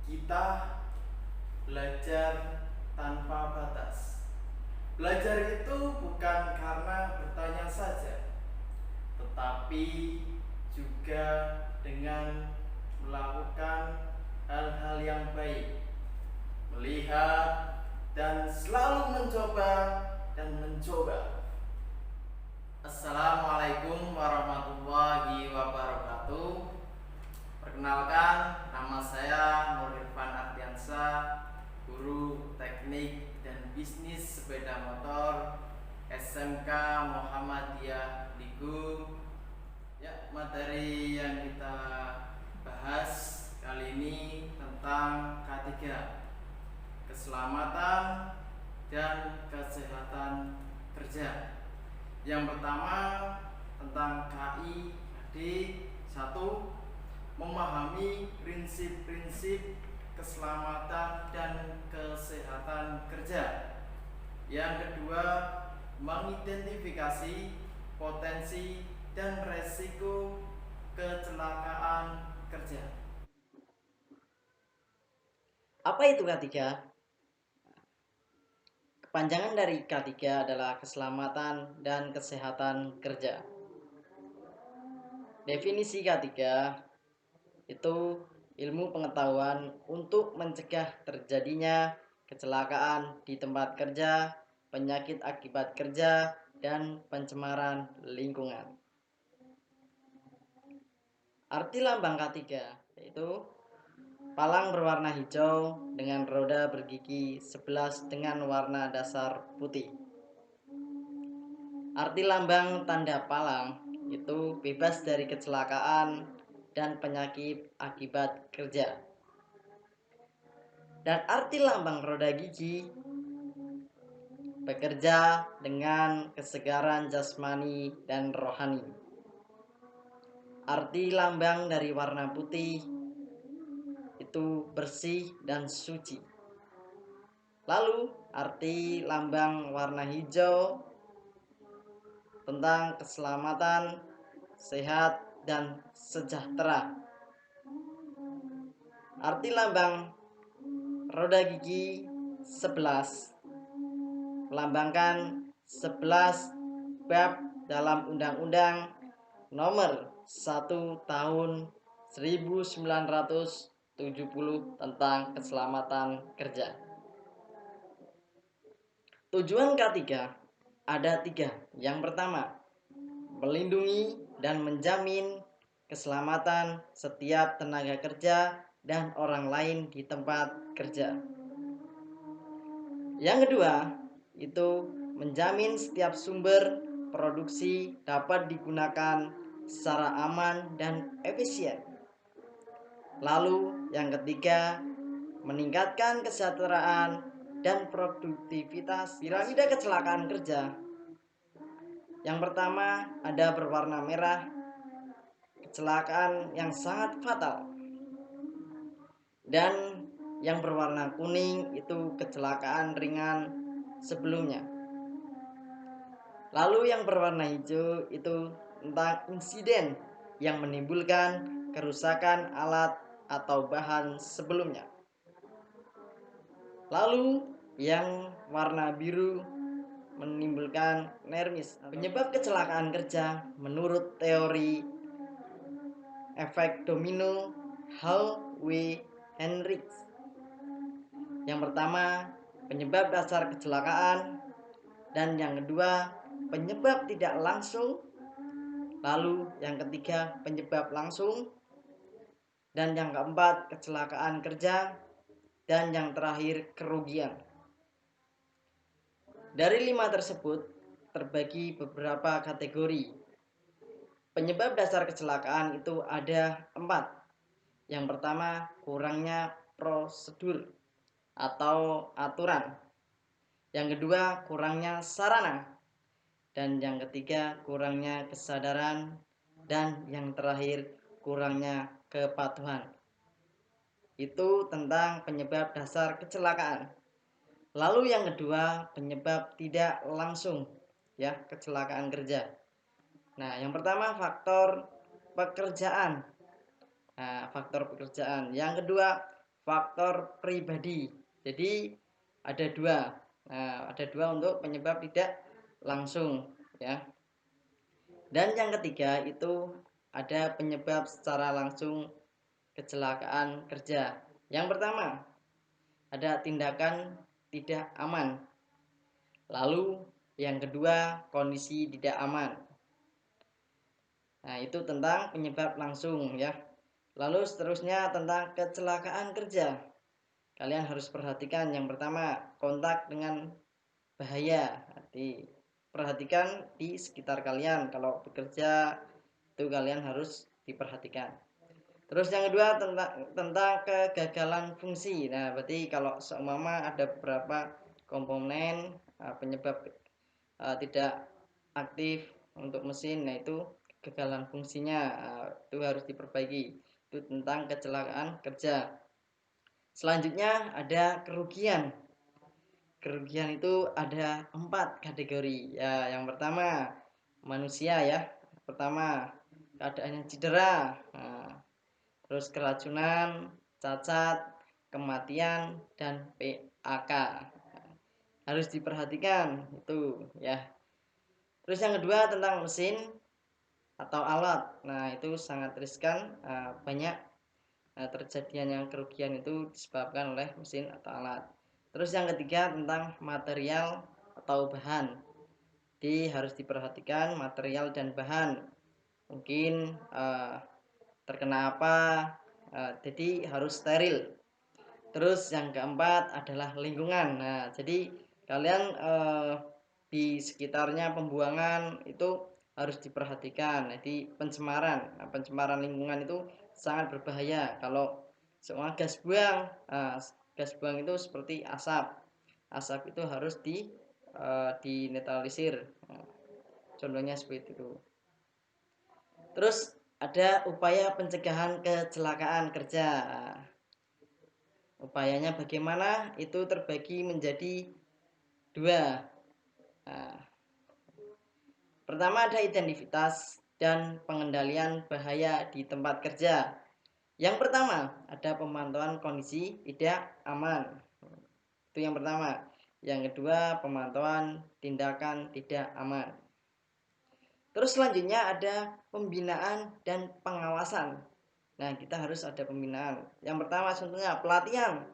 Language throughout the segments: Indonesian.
kita belajar tanpa batas. Belajar itu bukan karena bertanya saja, tetapi juga dengan melakukan hal-hal yang baik, melihat dan selalu mencoba dan mencoba. Assalamualaikum warahmatullahi wabarakatuh. Perkenalkan, nama saya Nur Irfan Ardiansa, guru teknik dan bisnis sepeda motor SMK Muhammadiyah Ligu. Ya, materi yang kita bahas kali ini tentang K3, keselamatan dan kesehatan kerja. Yang pertama tentang KID 1, memahami prinsip-prinsip keselamatan dan kesehatan kerja. Yang kedua, mengidentifikasi potensi dan resiko kecelakaan kerja. Apa itu K3? Kepanjangan dari K3 adalah keselamatan dan kesehatan kerja. Definisi K3 itu ilmu pengetahuan untuk mencegah terjadinya kecelakaan di tempat kerja, penyakit akibat kerja, dan pencemaran lingkungan. Arti lambang K3 yaitu palang berwarna hijau dengan roda bergigi 11 dengan warna dasar putih. Arti lambang tanda palang itu bebas dari kecelakaan dan penyakit akibat kerja. Dan arti lambang roda gigi bekerja dengan kesegaran jasmani dan rohani. Arti lambang dari warna putih itu bersih dan suci. Lalu arti lambang warna hijau tentang keselamatan, sehat, dan sejahtera. Arti lambang roda gigi 11 melambangkan 11 bab dalam Undang-Undang Nomor 1 Tahun 1970 tentang keselamatan kerja. Tujuan K3 ada 3. Yang pertama, melindungi dan menjamin keselamatan setiap tenaga kerja dan orang lain di tempat kerja. Yang kedua, itu menjamin setiap sumber produksi dapat digunakan secara aman dan efisien. Lalu yang ketiga, meningkatkan kesejahteraan dan produktivitas. Piramida kecelakaan kerja. Yang pertama ada berwarna merah, kecelakaan yang sangat fatal. Dan yang berwarna kuning itu kecelakaan ringan sebelumnya. Lalu yang berwarna hijau itu tentang insiden yang menimbulkan kerusakan alat atau bahan sebelumnya. Lalu yang warna biru menimbulkan nermis. Penyebab kecelakaan kerja menurut teori efek domino Hall W. Henrich. Yang pertama, penyebab dasar kecelakaan, dan yang kedua, penyebab tidak langsung. Lalu yang ketiga, penyebab langsung, dan yang keempat, kecelakaan kerja, dan yang terakhir, kerugian. Dari 5 tersebut terbagi beberapa kategori. Penyebab dasar kecelakaan itu ada 4. Yang pertama, kurangnya prosedur atau aturan. Yang kedua, kurangnya sarana. Dan yang ketiga, kurangnya kesadaran. Dan yang terakhir, kurangnya kepatuhan. Itu tentang penyebab dasar kecelakaan. Lalu yang kedua, penyebab tidak langsung, ya, kecelakaan kerja. Nah, yang pertama faktor pekerjaan. Nah, faktor pekerjaan. Yang kedua, faktor pribadi. Jadi ada dua. Nah, ada dua untuk penyebab tidak langsung ya. Dan yang ketiga itu ada penyebab secara langsung kecelakaan kerja. Yang pertama, ada tindakan tidak aman. Lalu yang kedua, kondisi tidak aman. Nah, itu tentang penyebab langsung ya. Lalu seterusnya tentang kecelakaan kerja. Kalian harus perhatikan yang pertama, kontak dengan bahaya. Jadi perhatikan di sekitar kalian. Kalau bekerja itu kalian harus diperhatikan. Terus yang kedua tentang kegagalan fungsi. Nah, berarti kalau seumpama ada beberapa komponen penyebab tidak aktif untuk mesin, nah itu kegagalan fungsinya itu harus diperbaiki. Itu tentang kecelakaan kerja. Selanjutnya ada kerugian. Kerugian itu ada 4 kategori. Ya, yang pertama manusia ya. Pertama keadaannya cedera. Nah, terus keracunan, cacat, kematian, dan PAK. Harus diperhatikan itu ya. Terus yang kedua tentang mesin atau alat. Nah, itu sangat riskan, banyak terjadinya kerugian itu disebabkan oleh mesin atau alat. Terus yang ketiga tentang material atau bahan. Jadi harus diperhatikan material dan bahan. Mungkin terkena apa, jadi harus steril. Terus yang keempat adalah lingkungan. Nah, jadi kalian di sekitarnya pembuangan itu harus diperhatikan. Jadi pencemaran, pencemaran lingkungan itu sangat berbahaya. Kalau semua gas buang, gas buang itu seperti asap. Asap itu harus dinetralisir. Nah, contohnya seperti itu. Terus ada upaya pencegahan kecelakaan kerja. Upayanya bagaimana? Itu terbagi menjadi 2. Nah, pertama ada identitas dan pengendalian bahaya di tempat kerja. Yang pertama ada pemantauan kondisi tidak aman. Itu yang pertama. Yang kedua pemantauan tindakan tidak aman. Terus selanjutnya ada pembinaan dan pengawasan. Nah, kita harus ada pembinaan. Yang pertama contohnya pelatihan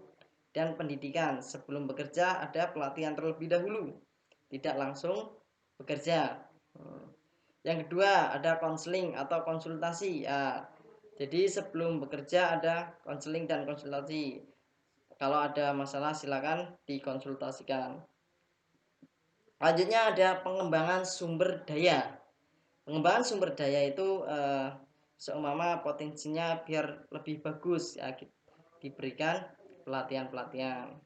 dan pendidikan. Sebelum bekerja ada pelatihan terlebih dahulu, tidak langsung bekerja. Yang kedua ada konseling atau konsultasi ya. Jadi sebelum bekerja ada konseling dan konsultasi. Kalau ada masalah silakan dikonsultasikan. Selanjutnya ada pengembangan sumber daya. Pengembangan sumber daya itu seumpama potensinya biar lebih bagus ya, diberikan pelatihan-pelatihan.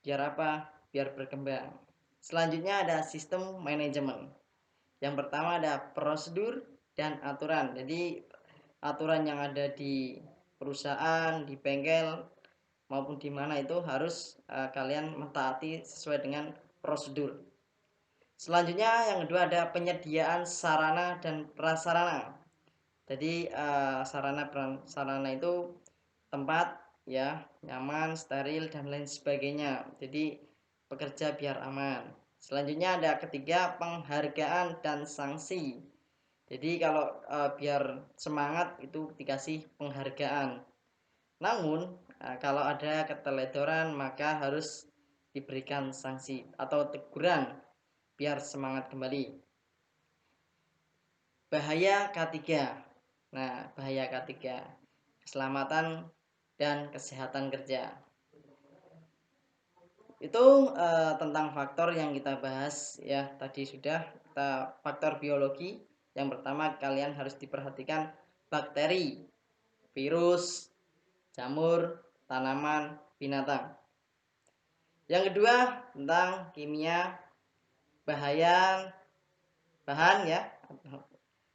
Biar apa? Biar berkembang. Selanjutnya ada sistem manajemen. Yang pertama ada prosedur dan aturan. Jadi aturan yang ada di perusahaan, di bengkel maupun di mana itu harus kalian mentaati sesuai dengan prosedur. Selanjutnya yang kedua ada penyediaan sarana dan prasarana. Jadi sarana prasarana itu tempat ya, nyaman, steril dan lain sebagainya. Jadi pekerja biar aman. Selanjutnya ada ketiga penghargaan dan sanksi. Jadi kalau biar semangat itu dikasih penghargaan. Namun kalau ada keteledoran maka harus diberikan sanksi atau teguran biar semangat kembali. Bahaya K3. Nah, bahaya K3, keselamatan dan kesehatan kerja. Itu tentang faktor yang kita bahas ya, tadi sudah kita faktor biologi. Yang pertama kalian harus diperhatikan bakteri, virus, jamur, tanaman, binatang. Yang kedua tentang kimia, bahaya bahan ya,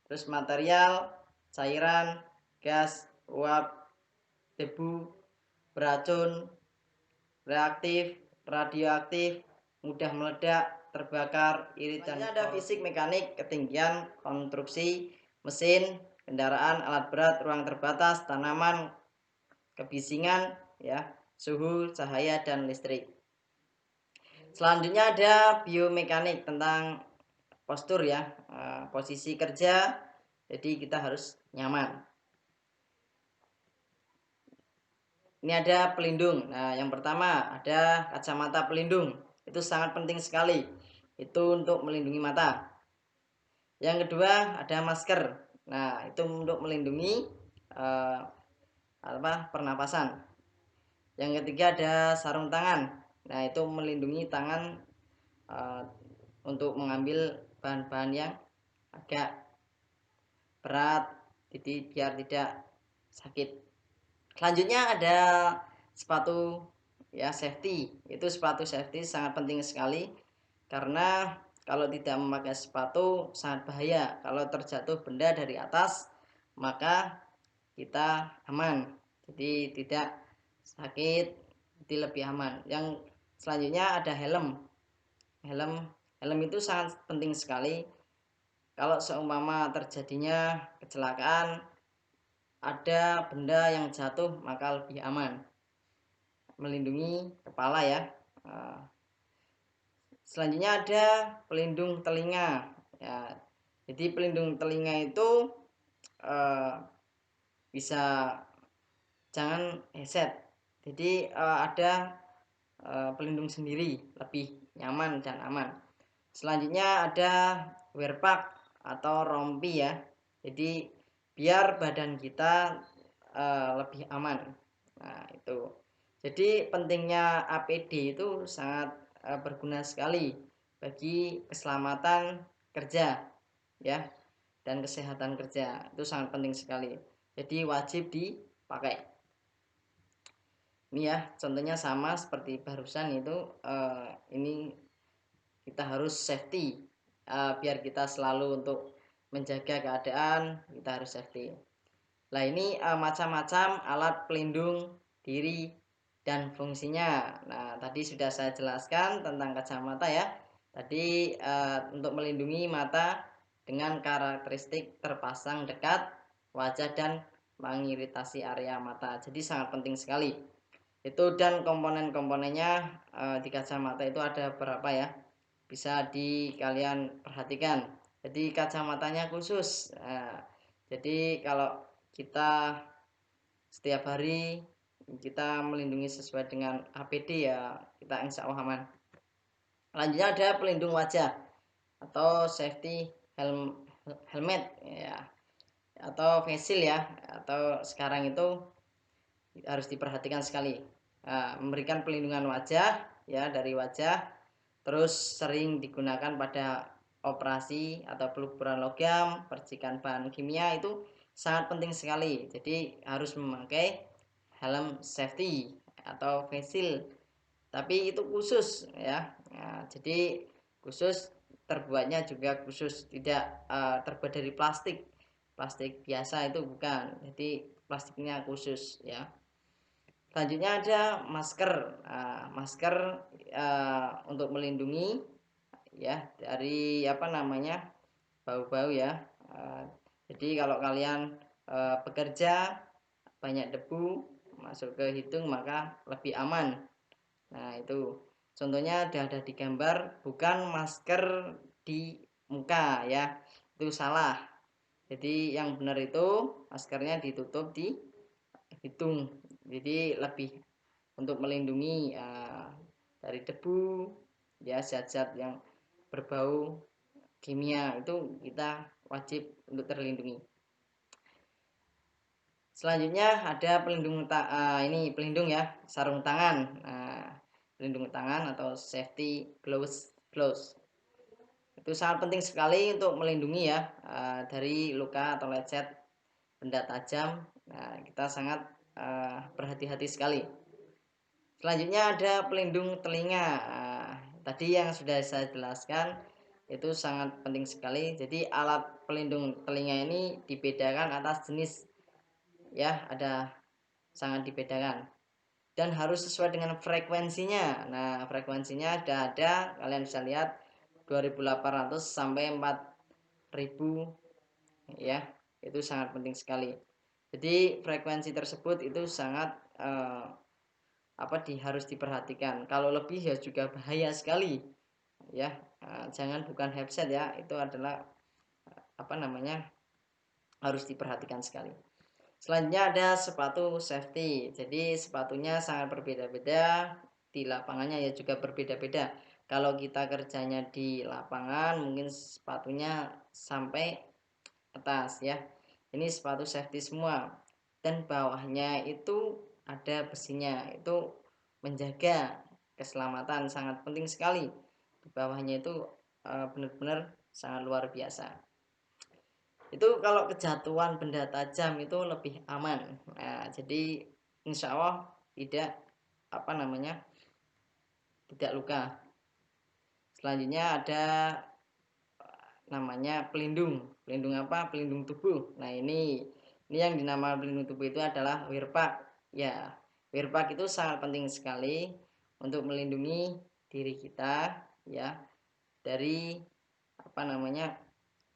terus material, cairan, gas, uap, debu, beracun, reaktif, radioaktif, mudah meledak, terbakar, iritan. Ada fisik, mekanik, ketinggian, konstruksi, mesin, kendaraan, alat berat, ruang terbatas, tanaman, kebisingan, ya, suhu, cahaya, dan listrik. Selanjutnya ada biomekanik tentang postur ya, posisi kerja. Jadi kita harus nyaman. Ini ada pelindung. Nah, yang pertama ada kacamata pelindung. Itu sangat penting sekali. Itu untuk melindungi mata. Yang kedua ada masker. Nah, itu untuk melindungi pernapasan. Yang ketiga ada sarung tangan. Nah, itu melindungi tangan untuk mengambil bahan-bahan yang agak berat, jadi biar tidak sakit. Selanjutnya ada sepatu ya, safety. Itu sepatu safety sangat penting sekali karena kalau tidak memakai sepatu sangat bahaya. Kalau terjatuh benda dari atas maka kita aman, jadi tidak sakit, jadi lebih aman. Yang selanjutnya ada helm. Helm itu sangat penting sekali. Kalau seumpama terjadinya kecelakaan, ada benda yang jatuh maka lebih aman, melindungi kepala ya. Selanjutnya ada pelindung telinga ya. Jadi pelindung telinga itu bisa, jangan headset, jadi ada pelindung sendiri, lebih nyaman dan aman. Selanjutnya ada wear pack atau rompi ya, jadi biar badan kita lebih aman. Nah, itu jadi pentingnya APD itu sangat berguna sekali bagi keselamatan kerja ya, dan kesehatan kerja. Itu sangat penting sekali, jadi wajib dipakai. Ini ya contohnya sama seperti barusan itu, ini kita harus safety, biar kita selalu untuk menjaga keadaan kita harus safety. Nah, ini macam-macam alat pelindung diri dan fungsinya. Nah, tadi sudah saya jelaskan tentang kacamata ya. Tadi untuk melindungi mata dengan karakteristik terpasang dekat wajah dan mengiritasi area mata. Jadi sangat penting sekali. Itu, dan komponen-komponennya di kacamata itu ada berapa ya? Bisa kalian perhatikan. Jadi kacamatanya khusus. Jadi kalau kita setiap hari kita melindungi sesuai dengan APD ya, kita insya Allah aman. Selanjutnya ada pelindung wajah atau safety helmet ya, atau face shield ya, atau sekarang itu harus diperhatikan sekali. Memberikan pelindungan wajah ya, dari wajah, terus sering digunakan pada operasi atau peluburan logam, percikan bahan kimia, itu sangat penting sekali. Jadi harus memakai helm safety atau face shield, tapi itu khusus ya. Jadi khusus, terbuatnya juga khusus, tidak terbuat dari plastik biasa, itu bukan, jadi plastiknya khusus ya. Selanjutnya ada masker. Masker untuk melindungi ya dari bau-bau ya. Jadi kalau kalian bekerja banyak debu masuk ke hidung maka lebih aman. Nah, itu contohnya ada di gambar, bukan masker di muka ya, itu salah. Jadi yang benar itu maskernya ditutup di hidung, jadi lebih untuk melindungi dari debu ya, zat-zat yang berbau kimia, itu kita wajib untuk terlindungi. Selanjutnya ada ini pelindung ya, sarung tangan. Pelindung tangan atau safety gloves itu sangat penting sekali untuk melindungi ya dari luka atau lecet benda tajam. Nah, kita sangat berhati-hati sekali. Selanjutnya ada pelindung telinga. Tadi yang sudah saya jelaskan itu sangat penting sekali. Jadi alat pelindung telinga ini dibedakan atas jenis ya, ada sangat dibedakan dan harus sesuai dengan frekuensinya. Nah, frekuensinya ada, kalian bisa lihat 2800 sampai 4000 ya, itu sangat penting sekali. Jadi frekuensi tersebut itu sangat harus diperhatikan. Kalau lebih ya juga bahaya sekali ya. Jangan bukan headset ya, itu adalah harus diperhatikan sekali. Selanjutnya ada sepatu safety. Jadi sepatunya sangat berbeda-beda, di lapangannya ya juga berbeda-beda. Kalau kita kerjanya di lapangan mungkin sepatunya sampai atas ya. Ini sepatu safety semua, dan bawahnya itu ada besinya, itu menjaga keselamatan, sangat penting sekali. Di bawahnya itu benar-benar sangat luar biasa. Itu kalau kejatuhan benda tajam itu lebih aman. Nah, jadi insya Allah tidak tidak luka. Selanjutnya ada namanya pelindung tubuh. Nah, ini yang dinamakan pelindung tubuh itu adalah wearpack ya. Wearpack itu sangat penting sekali untuk melindungi diri kita ya dari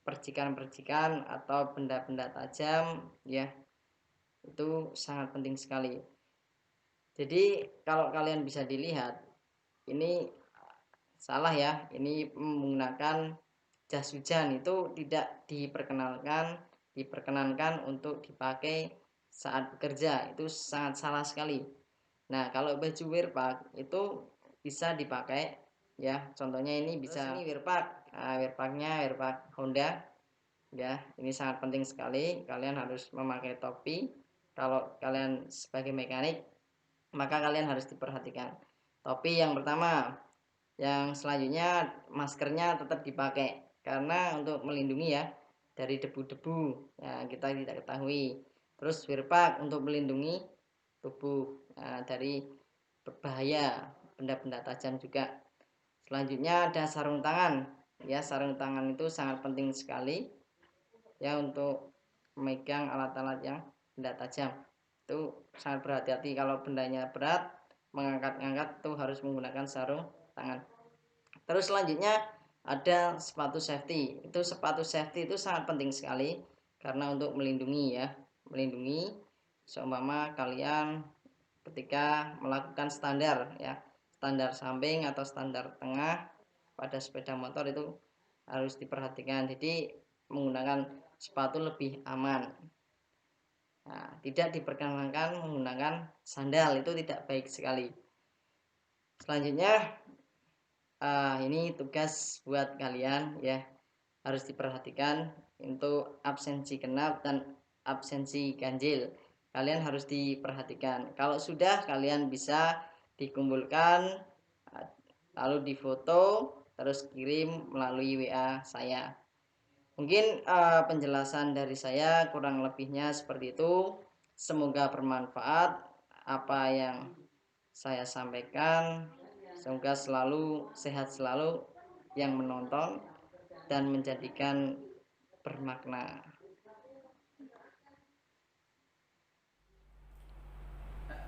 percikan-percikan atau benda-benda tajam ya. Itu sangat penting sekali. Jadi kalau kalian bisa dilihat, ini salah ya, ini menggunakan jas hujan itu tidak diperkenankan untuk dipakai saat bekerja, itu sangat salah sekali. Nah, kalau baju wearpack itu bisa dipakai ya, contohnya ini bisa. Terus ini wearpacknya wearpack Honda ya. Ini sangat penting sekali, kalian harus memakai topi. Kalau kalian sebagai mekanik, maka kalian harus diperhatikan topi yang pertama. Yang selanjutnya maskernya tetap dipakai karena untuk melindungi ya dari debu-debu yang kita tidak ketahui. Terus wearpack untuk melindungi tubuh dari berbahaya benda-benda tajam juga. Selanjutnya ada sarung tangan ya. Sarung tangan itu sangat penting sekali ya untuk memegang alat-alat yang benda tajam. Itu sangat berhati-hati, kalau bendanya berat, mengangkat-ngangkat tuh harus menggunakan sarung tangan. Terus selanjutnya ada sepatu safety. Itu sepatu safety itu sangat penting sekali karena untuk melindungi ya, melindungi seumpama kalian ketika melakukan standar ya, standar samping atau standar tengah pada sepeda motor itu harus diperhatikan. Jadi menggunakan sepatu lebih aman. Nah, tidak diperkenankan menggunakan sandal, itu tidak baik sekali. Selanjutnya ini tugas buat kalian ya, harus diperhatikan untuk absensi genap dan absensi ganjil. Kalian harus diperhatikan. Kalau sudah, kalian bisa dikumpulkan lalu difoto terus kirim melalui WA saya. Mungkin penjelasan dari saya kurang lebihnya seperti itu. Semoga bermanfaat apa yang saya sampaikan. Semoga selalu sehat selalu yang menonton dan menjadikan bermakna.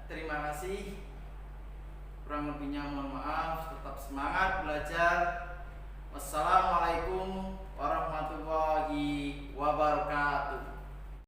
Terima kasih. Kurang lebihnya mohon maaf. Tetap semangat belajar. Wassalamualaikum warahmatullahi wabarakatuh.